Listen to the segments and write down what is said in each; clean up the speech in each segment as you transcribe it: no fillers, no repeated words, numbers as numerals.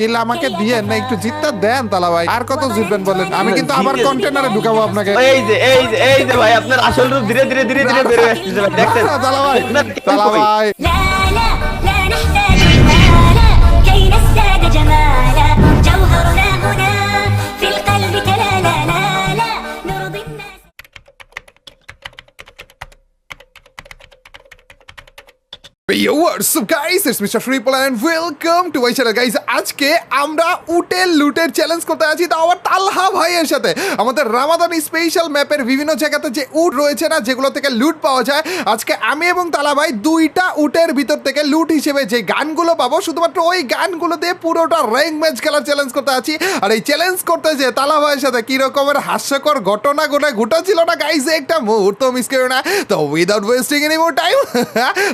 কিল আমাকে দিয়ে না একটু জিততে দেন তালা ভাই। আর কত জিতবেন বলেন, আমি কিন্তু আবার কন্টেনারে ঢুকাবো আপনাকে। এই যে ভাই আপনার আসল রূপ ধীরে ধীরে ধীরে ধীরে বের হয়ে আসছে ভাই, দেখছেন তালা ভাই, তালা ভাই لا لا لا نحتاج المال كي نزداد جمالا جوهرنا هنا في القلب تلالا لا لا نرضي الناس Yo, what's up guys? It's Mr. Triple and welcome to my channel guys. আজকে আমরা উটের লুটের চ্যালেঞ্জ করতে আছি, তো আমার তালহা ভাইয়ের সাথে আমাদের রামাদান স্পেশাল ম্যাপের বিভিন্ন জায়গাতে যে উট রয়েছে না, যেগুলো থেকে লুট পাওয়া যায়, আজকে আমি এবং তালা ভাই দুইটা উটের ভিতর থেকে লুট হিসেবে যে গানগুলো পাবো, শুধুমাত্র ওই গানগুলো দিয়ে পুরোটা র্যাঙ্ক ম্যাচ খেলার চ্যালেঞ্জ করতে আছি। আর এই চ্যালেঞ্জ করতে যে তালা ভাইয়ের সাথে কি রকমের হাস্যকর ঘটনা ঘটেছিল না গাইস, একটা মুহূর্ত মিস করো না। তো without wasting any more time,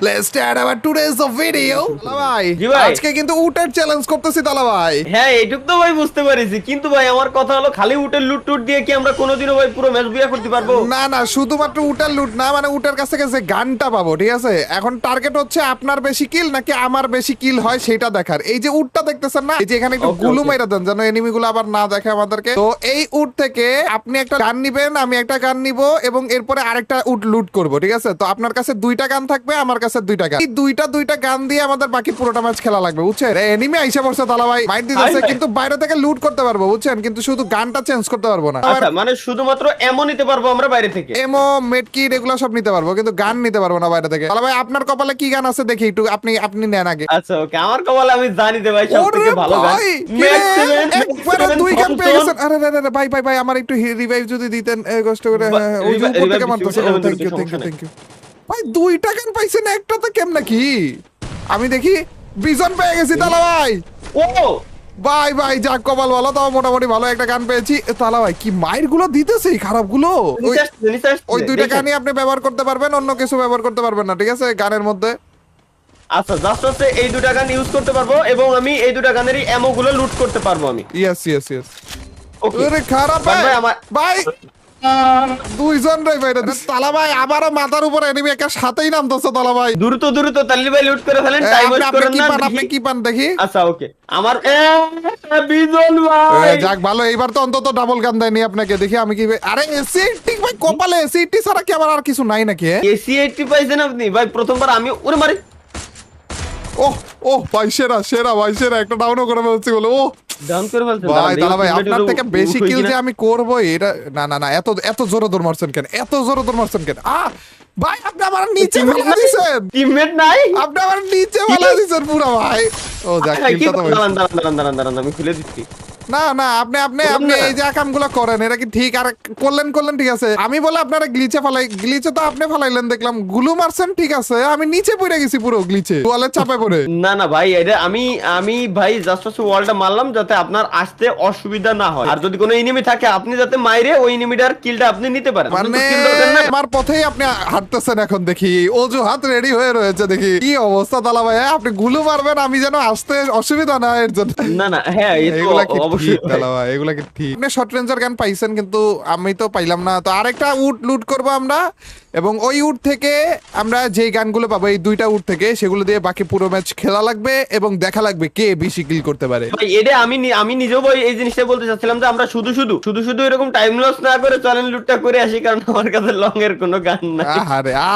let's start our today's video. তালা ভাই, জি ভাই। আজকে কিন্তু উটের চ্যালেঞ্জ করতেছি তালা ভাই। হ্যাঁ এইটুক তো ভাই বুঝতে পারিছি, কিন্তু ভাই আমার কথা হলো খালি উটের লুট টুট দিয়ে কি আমরা কোনোদিনও ভাই পুরো ম্যাচ বিয়া করতে পারবো? না না, শুধুমাত্র উটের লুট না, মানে উটের কাছ থেকে যে গানটা পাবো, ঠিক আছে? এখন টার্গেট হচ্ছে আপনার বেশি কিল নাকি আমার বেশি কিল হয় সেটা দেখার। এই যে উটটা দেখতেছেন না, এই যে এখানে একটু গুলু মাইরা দেন যেন এনিমি গুলো আবার না দেখে আমাদেরকে। তো এই উট থেকে আপনি একটা গান নিবেন, আমি একটা গান নিব, এবং এরপরে আরেকটা উট লুট করব, ঠিক আছে? তো আপনার কাছে দুইটা গান থাকবে, আমার কাছে দুইটা গান। এই দুইটা গান দিয়ে আমাদের বাকি পুরোটা ম্যাচ খেলা লাগবে, বুঝছেন? এনিমি আইসা পড়ছে তালা ভাই, মাইট দিতেছে, কিন্তু বাইরে থেকে লুট করতে পারবো, বুঝছেন? কিন্তু শুধু গানটা চেঞ্জ করতে পারবো না। আচ্ছা, মানে শুধুমাত্র এমন নিতে পারবো আমরা বাইরে থেকে? এমো মেডকিট এগুলো সব নিতে পারবো, কিন্তু গান নিতে পারবো না বাইরে থেকে। তাহলে ভাই আপনার কপালে কি গান আছে দেখি একটু, আপনি নেন আগে। আচ্ছা ওকে, আমার কপালে আমি জানি দে ভাই সবথেকে ভালো গান ভাই, কি রে? একবারে দুই গান পেয়ে গেছেন। আরে ভাই আমার একটু রিভাইভ যদি দিতেন কষ্ট করে। ওই যে উপর থেকে মারতেছে। থ্যাংক ইউ ভাই, দুইটা গান পাইছেন, একটা তো কেমন কি? আমি দেখি বিজন পেয়ে গেছি তালা ভাই। ও ভাই যাক, কপাল ভালো, তাও মোটামুটি ভালো একটা গান পেয়েছি। তালা ভাই কি মাইর গুলো দিতেছে, খারাপ গুলো। ওই দুইটা গানই আপনি ব্যবহার করতে পারবেন, অন্য কিছু ব্যবহার করতে পারবেন না, ঠিক আছে? গানের মধ্যে আচ্ছা জাস্ট হচ্ছে এই দুটা গান ইউজ করতে পারবো, এবং আমি এই দুটা গানেরই এমো গুলো লুট করতে পারবো আমি। ইয়েস ওকে আরে খারাপ ভাই, আমার ভাই দুইজন রে ভাই। তালা ভাই আবারও মাথার উপর এনিমি একা সাথেই নামতেছে তালা ভাই। দ্রুত তাল্লি ভাই লুট করে ফেলেন, টাইম ওয়েস্ট করেন না। আপনি কি পান দেখি? আচ্ছা ওকে, আমার বিজন ভাই যাক ভালো, এইবার তো অন্তত ডাবল গান দেয়নি আপনাকে। দেখি আমি কি, আরে এসি ঠিক ভাই, কপালে এসি ছাড়া কি আমার আর কিছু নাই নাকি? এসি 80 পাইছেন আপনি ভাই? প্রথমবার আমি ওরে মারি। ও ভাই সেরা ভাই, সেরা একটা ডাউনও করে ফেলছি বলে। ও ডাউন করে ফেলছেন ভাই তালা ভাই, আপনার থেকে বেশি কিল যে আমি করবো এটা না, এত জোরে দৌড় মারছেন কেন? ভাই আপনি আমার নিচে ফেলা দিছেন। টিমমেট নাই, আপনি আমার নিচে ফেলা দিছেন পুরো ভাই। ও যাক, কিলটা তো দাঁড়ান আমি খুলে দিচ্ছি। না আপনি এই যে কামগুলো করেন এটা কি ঠিক? আর করলেন ঠিক আছে। আমি বলে আপনারা গ্লিচে তো আপনি ফালাইলেন দেখলাম, গুলু মারছেন, ঠিক আছে? আমি নিচে পড়ে গেছি পুরো গ্লিচে, ওয়ালের চাপে পড়ে। না ভাই, এটা আমি ভাই জাস্ট ওয়ালটা মারলাম যাতে আপনার আসতে অসুবিধা না হয়, আর যদি কোনো এনিমি থাকে আপনি যাতে মাইরে ওই এনিমিটার কিলটা আপনি নিতে পারেন। মানে আমার পথেই আপনি হাঁটতেছেন এখন, দেখি অজুহাত রেডি হয়ে রয়েছে। দেখি কি অবস্থা তালা ভাই, আপনি গুলু মারবেন, আমি যেন আসতে অসুবিধা না এর জন্য। না হ্যাঁ এগুলা কি ঠিক তালা ভাই? এগুলা কি ঠিক? আপনি শর্ট রেঞ্জের গান পাইছেন, কিন্তু আমি তো পাইলাম না। তো আরেকটা উট লুট করবো আমরা, এবং ওই উট থেকে আমরা যে গানগুলো পাবো, এই দুইটা উট থেকে, সেগুলো দিয়ে বাকি পুরো ম্যাচ খেলা লাগবে এবং দেখা লাগবে কে বেশি কিল করতে পারে। ভাই এটা আমি নিজেও ভাই এই জিনিসটা বলতে চাচ্ছিলাম যে আমরা শুধু এরকম টাইম লস না করে চলেন লুটটা করে আসি, কারণ আমার কাছে লং এর কোনো গান নাই।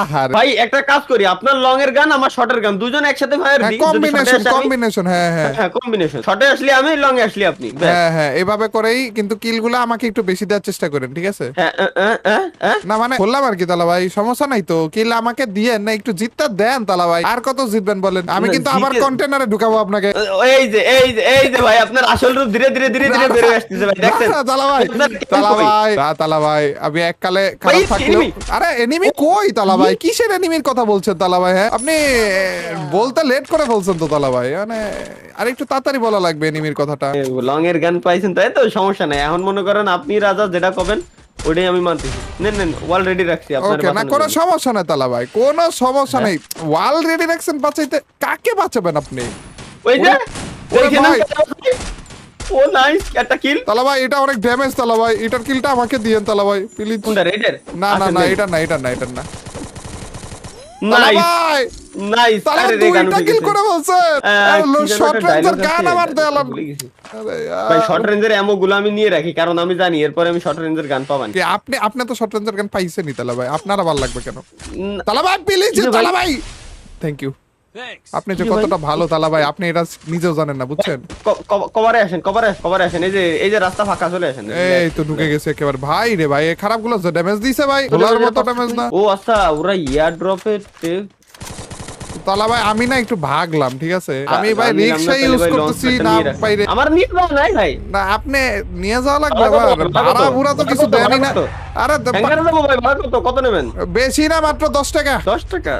আহারে ভাই একটা কাজ করি, আপনার লং এর গান আমার শর্টের গান দুজন একসাথে ফায়ার দিই। কম্বিনেশন হ্যাঁ কম্বিনেশন, শর্টে আসলে আমি, লং এ আসলে আপনি। হ্যাঁ এভাবে করেই, কিন্তু কিলগুলো আমাকে একটু বেশি দেওয়ার চেষ্টা করেন, ঠিক আছে? না মানে বললাম আর কি তালা ভাই, সমস্যা নাই তো, কিল আমাকে দিয়ে না একটু জিততে দেন তালা ভাই। আর কত জিতবেন বলেন, আমি কিন্তু আবার কন্টেনারে ঢুকাবো আপনাকে। এই যে ভাই আপনার আসল রূপ ধীরে ধীরে বের হয়ে আসছে ভাই, দেখছেন? তালা ভাই আমি এককালে খারাপ থাকলেও, আরে এনিমি কই তালা ভাই? কিসের এনিমির কথা বলছেন তালা ভাই? হ্যাঁ আপনি বলতে লেট করে বলছেন তো তালা ভাই, মানে আর একটু তাড়াতাড়ি বলা লাগবে এনিমির কথাটা। লং এর গান পাইছেন তাই তো, সমস্যা নাই। এখন মনে করেন আপনি রাজা, যেটা কবেন ওটাই আমি মানতেছি। নেন ওয়াল রেডি রাখছি আপনার। ওকে, না কোনো সমস্যা নাই তালা ভাই, কোনো সমস্যা নেই। ওয়াল রেডি রাখছেন, বাঁচাইতে কাকে বাঁচাবেন আপনি? ওই যে ওইখানে ও নাইস একটা কিল তালা ভাই, এটা অনেক ড্যামেজ তালা ভাই, এটার কিলটা আমাকে দিয়েন তালা ভাই প্লিজ। কোনটা রেডের? না এটা না নাইস। নাইস তালা আরে রে দুইটা গান উঠে কিল গেছে। করে বলছে শর্ট রেঞ্জের গান আমার দেয়ালাম ভুলে গেছি। আরে ভাই यार। শর্ট রেঞ্জের এমো গুলো আমি নিয়ে রাখি কারণ আমি জানি এরপরে আমি শর্ট রেঞ্জের গান পাবান কি আপনি তো শর্ট রেঞ্জের গান পাইছেনই তালা ভাই আপনার আবার লাগবে কেন উম, তালা ভাই প্লিজ কি রে ভাই? তালা ভাই থ্যাংক ইউ আপনি যে কি ভাই? কতটা ভালো তালা ভাই আপনি এটা নিজেও জানেন না বুঝছেন কভারে আসেন কভারে আসেন এই যে রাস্তা ফাঁকা চলে আসেন এই তো ঢুকে গেছে একেবারে ভাই রে ভাই এই খারাপ গুলো ড্যামেজ দিছে ভাই গোলার মতো ড্যামেজ না ও আচ্ছা ওরা ইয়ার ড্রপে তালা ভাই আমি না একটু ভাগলাম ঠিক আছে আমি ভাই আমি রিক্সা তাহলে ইউজ ভাই করতেছি লঞ্চটা না নিয়ে রাখি। পাইরে আমার নিয়ে যাওয়া নাই ভাই না আপনি নিয়ে যাওয়া লাগবে ভাড়া আবার কত? ভাড়া বুড়া তো কিছু ভাড়া দেয়নি না কত? আরে হ্যাঙ্গারে যাবো ভাই ভাড়া কত নেবেন বেশি না মাত্র 10 টাকা 10 টাকা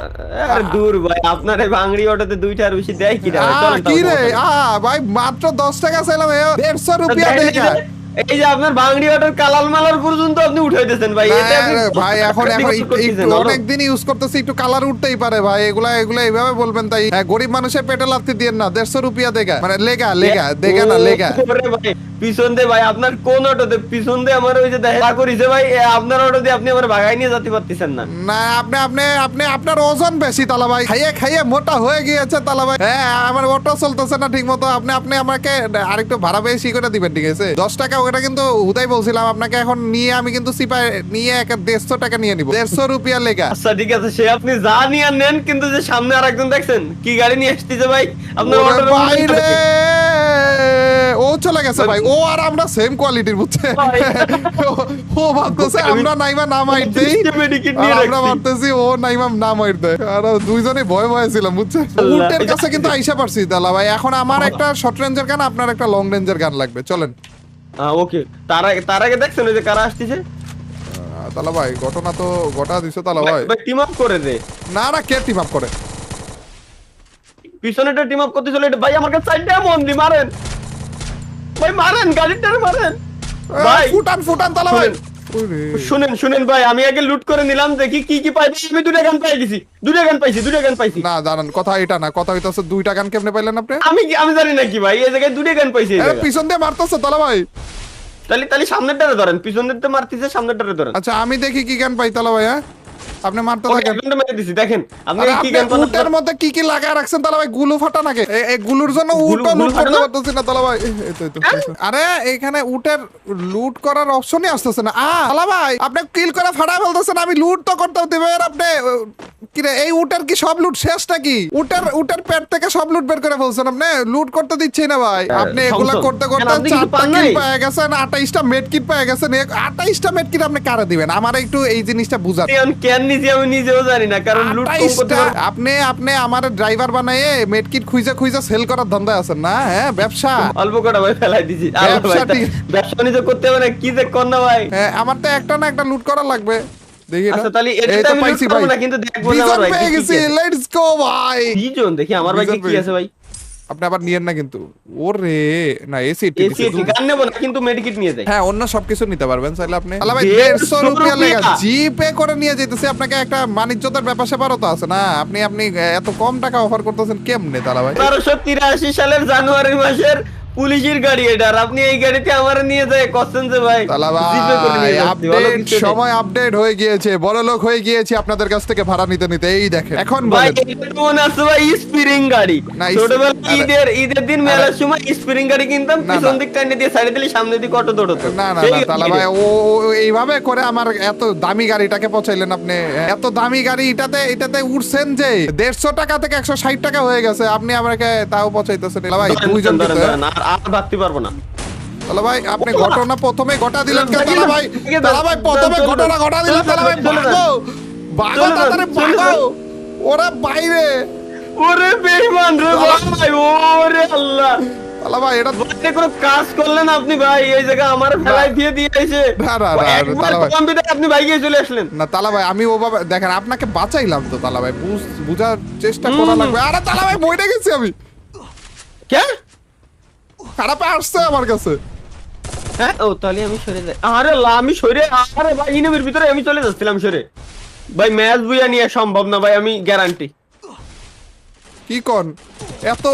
আরে দূর ভাই আপনার এই ভাঙড়ি অটোতে দুইটা আর বেশি দেয় কি ভাই চলেন কি রে ভাই মাত্র 10 টাকা চাইলাম 150 রুপিয়া টাকা এই যে আপনার ভাঙড়ি অটোর কালাল মালার পর্যন্ত আপনি উঠাই দিয়েছেন ভাই এতে আপনি ভাই এখন করতেছেন, বলো। অনেকদিন ইউজ করতেছি একটু কালার উঠতেই পারে ভাই এগুলা এইভাবে বলবেন তাই গরিব মানুষের পেটে লাথি দিয়েন না 150 রুপিয়া দেখা মানে লেগা দেখা না লেগা ওরে ভাই পিছন দিয়ে ভাই আপনার কোন অটোতে পিছন দিয়ে আমার ওই যে দেখা করিছে ভাই আপনার অটো দিয়ে আপনি আমার ভাগাই নিয়ে যেতে পারতেছেন না না আপনি আপনার ওজন বেশি তালা ভাই খাইয়ে মোটা হয়ে গিয়েছে তালা ভাই হ্যাঁ আমার অটো চলতেছে না ঠিক মতো আপনি আমাকে আরেকটু ভাড়া বেশি করে দিবেন ঠিক আছে 10 টাকা ওটা কিন্তু হুদাই বলছিলাম আপনাকে এখন নিয়ে আমি কিন্তু সিপাই নিয়ে 150 টাকা নিয়ে নিব 150 রুপিয়া লেগা আচ্ছা ঠিক আছে সে আপনি যা নিয়ে নেন কিন্তু যে সামনে আরেকজন দেখছেন কি গাড়ি নিয়ে আসতেছে ভাই আপনার ওরে অটোর ভাই রে ও চলে গেছে ভাই ও আর আমরা সেম কোয়ালিটির বুঝছে ভাই। ও ভাবতেছে আমরা নাইমা নাম আইট দেই মেডিকেট আর নিয়ে আমরা রাখছি ভাবতেছি ও নাইমা নাম আইট দেয় আর দুইজনে ভয় ছিলাম বুঝছে আল্লাহ। উটের কাছে কিন্তু আইসা পারছি দালা ভাই এখন আমার একটা শর্ট রেঞ্জের গান আপনার একটা লং রেঞ্জের গান লাগবে চলেন ওকে তার আগে দেখছেন ওই যে কারা আসতেছে তালা ভাই ঘটনা তো ঘটা দিছো তালা ভাই ভাই টিম আপ করে দে না কে টিম আপ করে পিছনেটা টিম আপ করতে চলে ভাই আমার কাছে সাইডটা মন দি মারেন ভাই মারেন গাড়িটারে মারেন ভাই ফুটান তালা ভাই ওরে শুনেন ভাই আমি আগে লুট করে নিলাম দেখি কি পাই আমি দুটো গান পাই গেছি দুটো গান পাইছি না জানেন কথা এটা না কথা হইতাছে দুইটা গান কেমনে পাইলেন আপনি আমি জানি না কি ভাই এই জায়গায় দুটো গান পাইছি এই আরে জায়গায়। পিছন দিয়ে মারতেছে তালা ভাই তাহলে সামনেরটারে ধরেন পিছনের তো মারতেছে সামনেরটারে ধরেন আচ্ছা আমি দেখি কি গান পাই তালা ভাই হ্যাঁ আপনি মারতে ওকে, থাকেন একজনটা মেরে দিছি দেখেন আপনি আরে কি আপনি গান পান উটের মধ্যে কি লাগায় রাখছেন তালা ভাই গুলু ফাটা নাকি এই গুলুর জন্য গুলু উটও লুট ফাটা করতে না? পারতেছি না তালা ভাই এই তো আরে এখানে উটের লুট করার অপশনই আসতেছে না তালা ভাই আপনি কিল করে ফাটা ফেলতেছেন আমি লুট তো করতে দিবেন আপনি কি রে এই উটের কি সব লুট শেষ নাকি উটের পেট থেকে সব লুট বের করে ফেলছেন আপনি লুট করতে দিচ্ছি না ভাই আপনি এগুলা সমস্যা। করতে কেন, আপনি কিছু 4টা পান কিল নাই? পেয়ে গেছেন 28টা মেড কিট পেয়ে গেছেন 28টা মেড কিট আপনি কারে দিবেন আমার একটু এই জিনিসটা বুঝান কেন নিছি আমি নিজেও জানি না কারণ লুট কম করতে 28টা আপনি আমার ড্রাইভার বানায়ে মেড কিট খুঁজে সেল করার ধান্দায় আছেন না হ্যাঁ ব্যবসা অল্প কটা ভাই ফেলাই দিছি আল্লাহ ভাই, ব্যবসা ঠিক- ব্যবসা বাণিজ্য করতে হবে না কি যে কর না ভাই হ্যাঁ, আমার তো একটা না একটা লুট করা লাগবে দেখি না আচ্ছা, তাহলে এটাতে এই তো আমি পাইছি loot করবো ভাই না, কিন্তু দেখবো না আমার বিজন ভাই, পেয়ে কি কি গেছি আছে। লেটস গো ভাই দুইজন দেখি আমার ভাই বিজন কি পেয়ে আছে ভাই আপনি আবার নিয়েন না কিন্তু ওরে না এসি এসি গান নেবো না কিন্তু মেডিকেট নিয়ে যাই হ্যাঁ অন্য সবকিছু নিতে পারবেন চাইলে আপনি আলা ভাই 150 150 রুপিয়া লেগা রুপিয়া। জিপে করে নিয়ে যেতেছে আপনাকে একটা বাণিজ্যতার ব্যাপার স্যাপারও তো আছে না আপনি এত কম টাকা অফার করতেছেন কেমনে তালা ভাই 1283 সালের জানুয়ারি মাসের পুলিশের গাড়ি এটা আর আপনি এই গাড়িতে আমার নিয়ে যায় কচ্ছেন যে ভাই তালা জিপে করে ভাই নিয়ে যাচ্ছি, ভালো আপডেট কিছু নেই। সময় আপডেট হয়ে গিয়েছে বড় লোক হয়ে গিয়েছে আপনাদের কাছ থেকে ভাড়া নিতে এই দেখেন এখন ভাই বলেন এটা তো মনে আছে ভাই স্প্রিং গাড়ি না, ছোটবেলা আরে- ঈদের দিন মেলার সময় স্প্রিং গাড়ি কিনতাম না, পিছন না। দিক টাইনে দিয়ে সাইডে দিলে সামনে দিকে অটো দৌড়তো না সেই তালা গাড়ি। ভাই ও এইভাবে করে আমার এত দামি গাড়িটাকে পচাইলেন আপনি এত দামি গাড়ি এটাতে উঠছেন যে 150 টাকা থেকে 160 টাকা হয়ে গেছে আপনি আমাকে তাও পচাইতেছেন তালা ভাই ধরেন, দুইজন ধরেন, কিন্তু, ধরেন, আর ভাবতে পারবো না তালা ভাই আপনি ঘটনা প্রথমে ঘটা দিলেন কেন দেখি তালা না, ভাই দেখি না, তালা ভাই প্রথমে চলে ঘটনা যান, ঘটা দিলেন চলে তালা ভাই যান, চলে যান। ভাগো চলে যান, তাড়াতাড়ি চলে ভাগো ওরা বাইরে ওরে বেঈমান রে ভাই ওরে আল্লাহ তালা ভাই এটা আপনি কোনো কাজ করলেন আপনি ভাই এই জায়গা আমার ফেলাই দিয়ে দিয়েছে না, একবার তালা ভাই। কম্পিউটার আপনি বাইকে চলে আসলেন না তালা ভাই আমি ওভাবে দেখেন আপনাকে বাঁচাইলাম তো তালা ভাই বুঝার চেষ্টা করা লাগবে আরে তালা ভাই বইটা গেছি আমি কে খারাপে আসছে আমার কাছে হ্যাঁ ও তাহলে আমি সরে যাই আরে আমি সরে আরে ভাই ইনেমের ভিতরে আমি চলে যাচ্ছিলাম সরে ভাই ম্যাচ বুয়া নিয়ে সম্ভব না ভাই আমি গ্যারান্টি কি কোন এত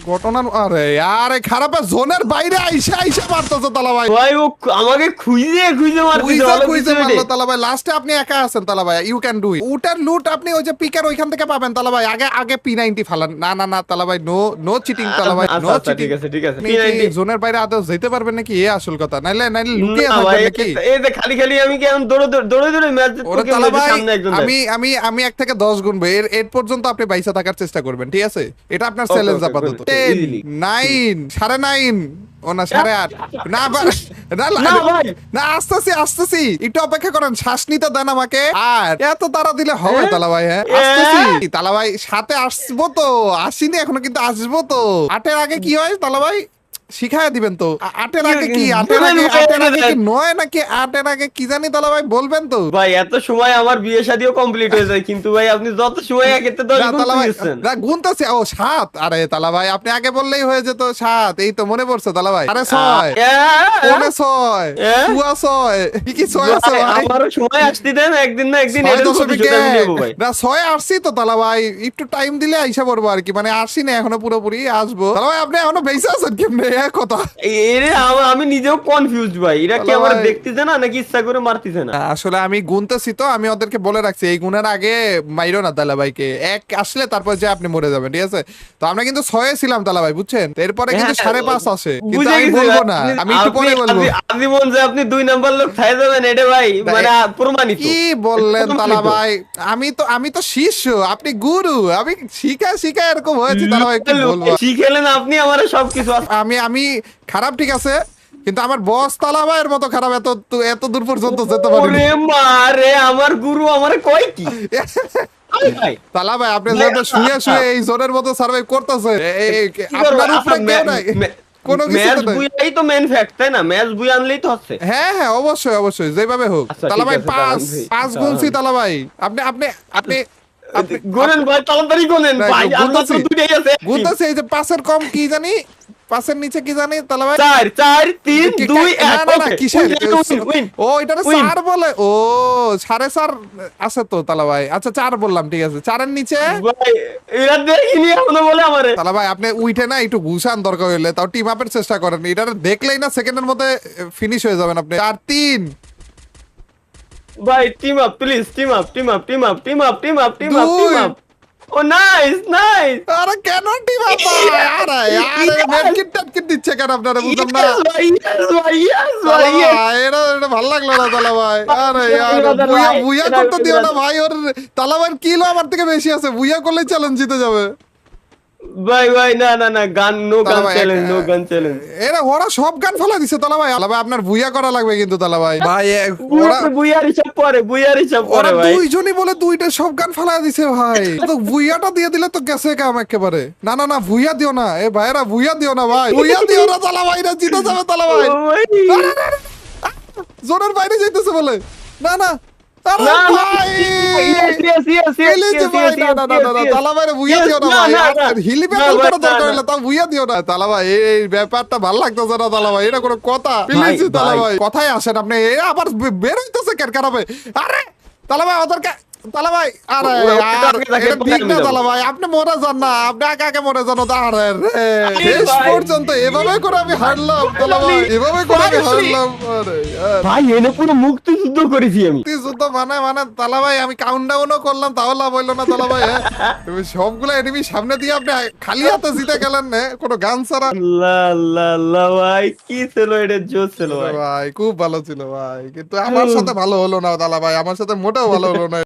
ঘটনা আরে আরে খারাপ জোনের বাইরে আইসা আইসা মারতেছে তালা ভাই ভাই ও আমাকে খুঁজে খুঁজে মারতেছে কুইজে ভালো কুইজে কিছু মারলো নেই। তালা ভাই লাস্টে আপনি একা আছেন তালা ভাই ইউ ক্যান ডু ইট উটার লুট আপনি ওই যে পিকার ওইখান থেকে পাবেন তালা ভাই আগে আগে P90 ফালান না না না তালা ভাই নো নো চিটিং তালা ভাই আচ্ছা, নো আচ্ছা, চিটিং ঠিক আছে, ঠিক আছে। আপনি কি P90 জোনের বাইরে আদৌ যেতে পারবেন নাকি এ আসল কথা নাইলে নাইলে লুকিয়ে না ভাই, থাকবেন নাকি এই যে খালি খালি আমি কি এখন দৌড়ে ম্যাচ ওরে তালা ভাই সামনে একজন আমি আমি আমি 1 থেকে 10 গুনবো এর পর্যন্ত আপনি বাইসা থাকার চেষ্টা করবেন ঠিক আছে এটা আপনার Okay, চ্যালেঞ্জ okay, আপাতত good, okay, 10 easily. 9 9.5 ও না 8.5 না না ভাই। না আসতেছি একটু অপেক্ষা করেন শ্বাস নিতে দেন আমাকে আর এত তারা দিলে হবে হ্যাঁ? তালা ভাই হ্যাঁ আসতেছি তালা ভাই সাথে আসবো তো আসিনি এখনো কিন্তু আসবো তো 8-এর আগে কি হয় তালা ভাই শিখায় দিবেন তো 8-এর আগে কি 8-এর আগে 8-এর আগে কি 9 নাকি 8-এর আগে কি জানি তালা ভাই বলবেন তো ভাই এত সময় আমার বিয়ে শাদিও কমপ্লিট হয়ে যায় কিন্তু ভাই আপনি যত সময় একেতে 10 না, গুণ তালা ভাই, দিয়েছেন। না, গুনতেছি ও 7 আরে তালা ভাই আপনি আগে বললেই হয়ে যেত 7 এই তো মনে পড়ছে তালা ভাই আরে 6 পৌনে 6 সুয়া 6 কি 6 আছে ভাই, ভাই আমারও সময় আসতে দেন একদিন না একদিন ছয় এটার দশমিক প্রতিশোধ আমি নেবো এক। ভাই। না 6 আসছি তো তালা ভাই একটু টাইম দিলে আইসা পড়বো আর কি মানে আসছি না এখনো পুরোপুরি আসবো তালা ভাই আপনি এখনো বেঁচে আছেন কেমনে এক কথা এরে আমি নিজেও কনফিউজড ভাই এরা কি তালা আমার ভাই। দেখতেছে না নাকি ইচ্ছা করে মারতেছে না? আসলে আমি গুনতেছি তো আমি ওদেরকে বলে রাখছি এই গুণের আগে মাইরো না তালা ভাইকে এক আসলে তারপর যে আপনি মরে যাবেন ঠিক আছে তো আমরা কিন্তু 6 ছিলাম তালা ভাই বুঝছেন তো এরপরে কিন্তু হ্যাঁ, 5.5 আসে কিন্তু বুঝে আমি গেছি বলবো ভাই, না আপনি- আমি একটু পরে বলবো জীবন যে আপনি 2 নাম্বার লোক খাই যাবেন এটা ভাই মানে প্রমাণিত। কি বললেন তালা প্রমাণিত। ভাই আমি তো শিষ্য আপনি গুরু আমি শিখা এরকম হয়েছে তালা ভাই কি বলবো শিখেলেন আপনি আমার সবকিছু আমি খারাপ ঠিক আছে কিন্তু আমার বস তালা ভাইয়ের মতো খারাপ এত দূর পর্যন্ত যেতে পারি ওরে মারে আমার গুরু আমারে কয় কি ভাই তালা ভাই আপনি ভাই, যেহেতু শুয়ে আচ্ছা। শুয়ে এই জোনের মতো সার্ভাইভ করতেছে কি করবো? আপনার উপরে আচ্ছা, কেউ নাই কোনো কিছু ম্যাচ নাই বুয়াই তো মেন ফ্যাক্ট তাই না ম্যাচ বুই আনলেই তো হচ্ছে। হ্যাঁ অবশ্যই যেভাবে হোক আচ্ছা, তালা ঠিক ভাই আছে, পাঁচ দাঁড়ান, পাঁচ দাঁড়ান। গুনছি তালা ভাই আপনি গোনেন ভাই তাড়াতাড়ি গোনেন না, ভাই আর মাত্র গুনতেছি। দুইটাই আছে গুনতেছি এই যে পাঁচের কম কি জানি পাঁচের নিচে কি জানি তালা ভাই 4 4 3 2 না, 1 না, না, কিসের? ও এটা Win. 4 বলে ও 4.5 আছে তো তালা ভাই আচ্ছা 4 বললাম ঠিক আছে 4-এর নিচে ভাই এরা দেখিনি এখনো বলে আমারে তালা ভাই আপনি উইঠে না একটু ঘুষান দরকার হইলে তাও টিম আপের চেষ্টা করেন এটা দেখলেই না সেকেন্ডের মধ্যে ফিনিশ হয়ে যাবেন আপনি 4-3 ভাই team up please team up দুই। ও নাইস নাইস আরে কেন টিম আপ আরে মেডকিট টেটকিট দিচ্ছে কেন আপনারা বুঝলাম না ভাই তালা ভাই, এটা ভালো লাগলো না তালা ভাই আরে বুইয়া করতে দিও না ভাই ওর তালা ভাইয়ের কিলো আমার থেকে বেশি আছে বুইয়া করলে চ্যালেঞ্জ জিতে যাবে ভাই না গান নো তালা গান ভাই, চ্যালেঞ্জ নো গান চ্যালেঞ্জ ওরা সব গান ফেলা দিছে তালা ভাই আপনার বুইয়া করা লাগবে কিন্তু তালা ভাই ওরা বুইয়ার হিসাব ওরা পরে ভাই দুইজনই বলে দুইটা সব গান ফেলা দিছে ভাই তো ভুইয়াটা দিয়ে দিলে তো গেছে কাম একেবারে না ভুইয়া দিও না এ ভাইরা ভুইয়া দিও না ভাই ভুইয়া দিও না তালা ভাই না জিতে যাবে তালা ভাই ও ভাই জোনের বাইরে যাইতেছে বলে না আরে না, না, ভাই yes, প্লিজ ভাই না তালা ভাইরে ভুইয়া দিও না ভাই হিলি ব্যাকল করা দরকার হইলে তাও ভুইয়া দিও না তালা ভাই এই ব্যাপারটা ভালো লাগতেছে না তালা ভাই এটা কোনো কথা প্লিজ ভাই, তালা ভাই। ভাই কথাই আসেন আপনি এ আবার বের হইতেছে কেন খারাপে আরে তালা ভাই ওদেরকে তালা ভাই আরে ওরা আর ওকে তাকে এটা ঠিক না কোথায় মিলাবো? তালা ভাই আপনি মরে যান না আপনি একা মরে যান তো আরে রে শেষ ভাই। পর্যন্ত এভাবে করে আমি হারলাম তালা ভাই এভাবে করে আমি হারলাম আরে ভাই এনে পুরো মুক্তি যুদ্ধ করেছি আমি যুদ্ধ মানে তালা ভাই আমি কাউন্টডাউনও করলাম তাও লাভ হইলো না তালা ভাই হ্যাঁ তুমি সবগুলো এনিমি সামনে দিয়ে আপনি খালি হাতে জিতে গেলেন না কোনো গান ছাড়া আল্লাহ ভাই কি ছিল এটা জোস ছিল ভাই ভাই খুব ভালো ছিল ভাই কিন্তু আমার সাথে ভালো হলো না তালা ভাই আমার সাথে মোটেও ভালো হলো না